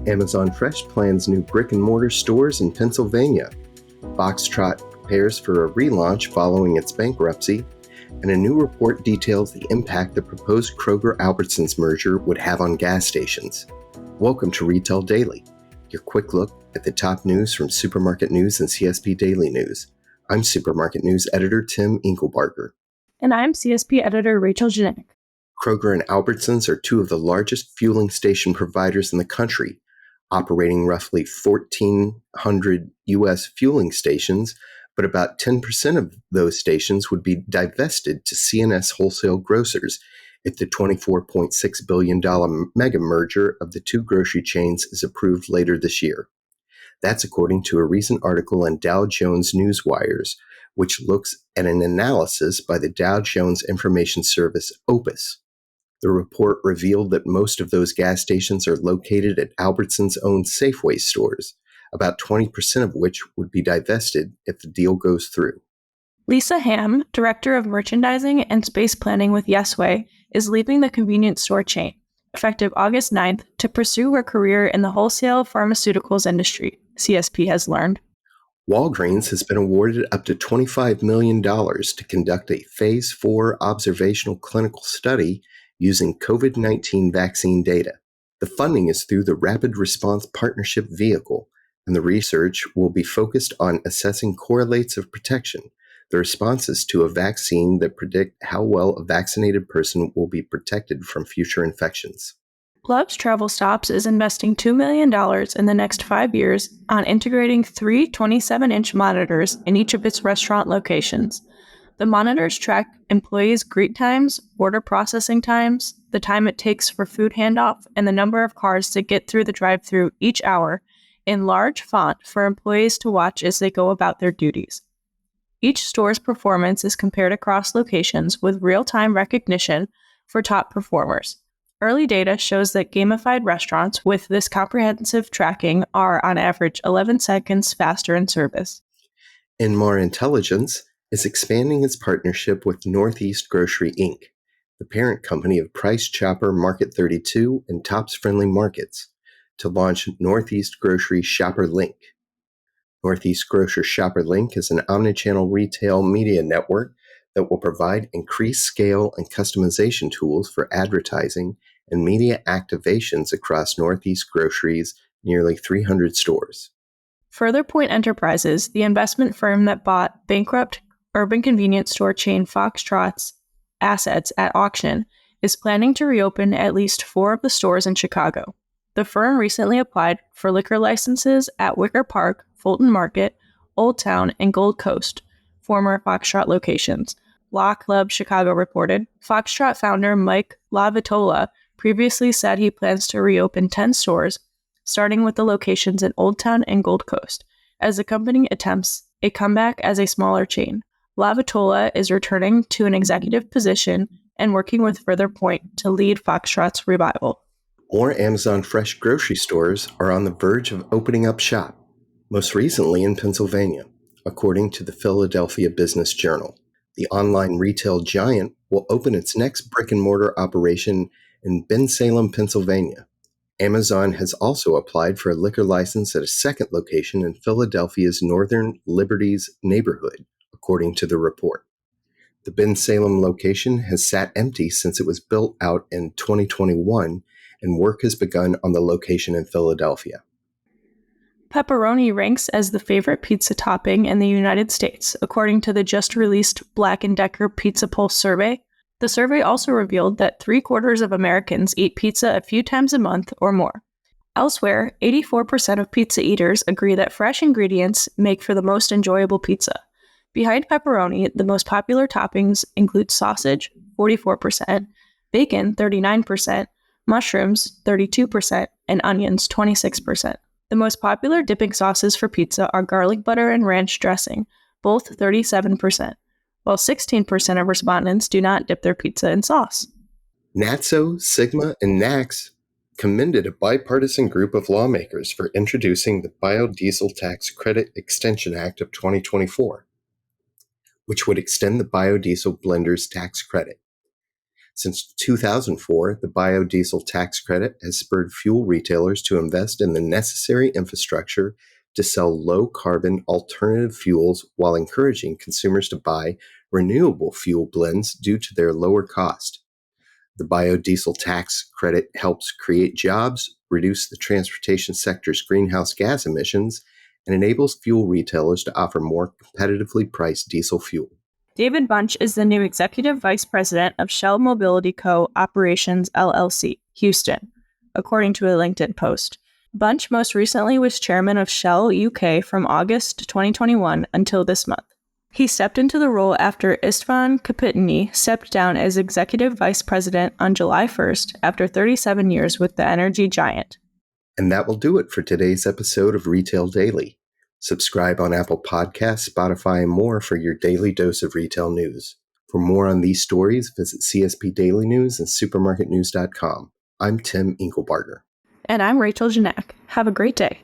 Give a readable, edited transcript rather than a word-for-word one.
Amazon Fresh plans new brick-and-mortar stores in Pennsylvania. Foxtrot prepares for a relaunch following its bankruptcy, and a new report details the impact the proposed Kroger-Albertsons merger would have on gas stations. Welcome to Retail Daily, your quick look at the top news from Supermarket News and CSP Daily News. I'm Supermarket News editor Tim Inkelbarger. And I'm CSP editor Rachel Janik. Kroger and Albertsons are two of the largest fueling station providers in the country, operating roughly 1,400 U.S. fueling stations, but about 10% of those stations would be divested to C&S wholesale grocers if the $24.6 billion mega merger of the two grocery chains is approved later this year. That's according to a recent article in Dow Jones Newswires, which looks at an analysis by the Dow Jones Information Service, OPIS. The report revealed that most of those gas stations are located at Albertsons' own Safeway stores, about 20% of which would be divested if the deal goes through. Lisa Ham, Director of Merchandising and Space Planning with Yesway, is leaving the convenience store chain, effective August 9th, to pursue her career in the wholesale pharmaceuticals industry, CSP has learned. Walgreens has been awarded up to $25 million to conduct a Phase 4 observational clinical study using COVID-19 vaccine data. The funding is through the Rapid Response Partnership Vehicle, and the research will be focused on assessing correlates of protection, the responses to a vaccine that predict how well a vaccinated person will be protected from future infections. Love's Travel Stops is investing $2 million in the next 5 years on integrating 3 27-inch monitors in each of its restaurant locations. The monitors track employees' greet times, order processing times, the time it takes for food handoff, and the number of cars that get through the drive-thru each hour in large font for employees to watch as they go about their duties. Each store's performance is compared across locations with real-time recognition for top performers. Early data shows that gamified restaurants with this comprehensive tracking are, on average, 11 seconds faster in service. Inmar Intelligence is expanding its partnership with Northeast Grocery Inc., the parent company of Price Chopper Market 32 and Tops Friendly Markets, to launch Northeast Grocery Shopper Link. Northeast Grocer Shopper Link is an omnichannel retail media network that will provide increased scale and customization tools for advertising and media activations across Northeast Grocery's nearly 300 stores. Further Point Enterprises, the investment firm that bought bankrupt urban convenience store chain Foxtrot's assets at auction, is planning to reopen at least 4 of the stores in Chicago. The firm recently applied for liquor licenses at Wicker Park, Fulton Market, Old Town, and Gold Coast, former Foxtrot locations. Law Club Chicago reported. Foxtrot founder Mike LaVitola previously said he plans to reopen 10 stores, starting with the locations in Old Town and Gold Coast, as the company attempts a comeback as a smaller chain. LaVitola is returning to an executive position and working with Further Point to lead Foxtrot's revival. More Amazon Fresh grocery stores are on the verge of opening up shop, most recently in Pennsylvania, according to the Philadelphia Business Journal. The online retail giant will open its next brick-and-mortar operation in Bensalem, Pennsylvania. Amazon has also applied for a liquor license at a second location in Philadelphia's Northern Liberties neighborhood, according to the report. The Bensalem location has sat empty since it was built out in 2021, and work has begun on the location in Philadelphia. Pepperoni ranks as the favorite pizza topping in the United States, according to the just-released Black & Decker Pizza Pulse survey. The survey also revealed that 3/4 of Americans eat pizza a few times a month or more. Elsewhere, 84% of pizza eaters agree that fresh ingredients make for the most enjoyable pizza. Behind pepperoni, the most popular toppings include sausage, 44%, bacon, 39%, mushrooms, 32%, and onions, 26%. The most popular dipping sauces for pizza are garlic butter and ranch dressing, both 37%, while 16% of respondents do not dip their pizza in sauce. NATSO, Sigma, and NACS commended a bipartisan group of lawmakers for introducing the Biodiesel Tax Credit Extension Act of 2024, which would extend the biodiesel blender's tax credit. Since 2004, the biodiesel tax credit has spurred fuel retailers to invest in the necessary infrastructure to sell low-carbon alternative fuels while encouraging consumers to buy renewable fuel blends due to their lower cost. The biodiesel tax credit helps create jobs, reduce the transportation sector's greenhouse gas emissions, and enables fuel retailers to offer more competitively priced diesel fuel. David Bunch is the new Executive Vice President of Shell Mobility Co. Operations LLC, Houston, according to a LinkedIn post. Bunch most recently was chairman of Shell UK from August 2021 until this month. He stepped into the role after Istvan Kapitany stepped down as Executive Vice President on July 1st after 37 years with the energy giant. And that will do it for today's episode of Retail Daily. Subscribe on Apple Podcasts, Spotify, and more for your daily dose of retail news. For more on these stories, visit CSP Daily News and supermarketnews.com. I'm Tim Inkelbarger. And I'm Rachel Janak. Have a great day.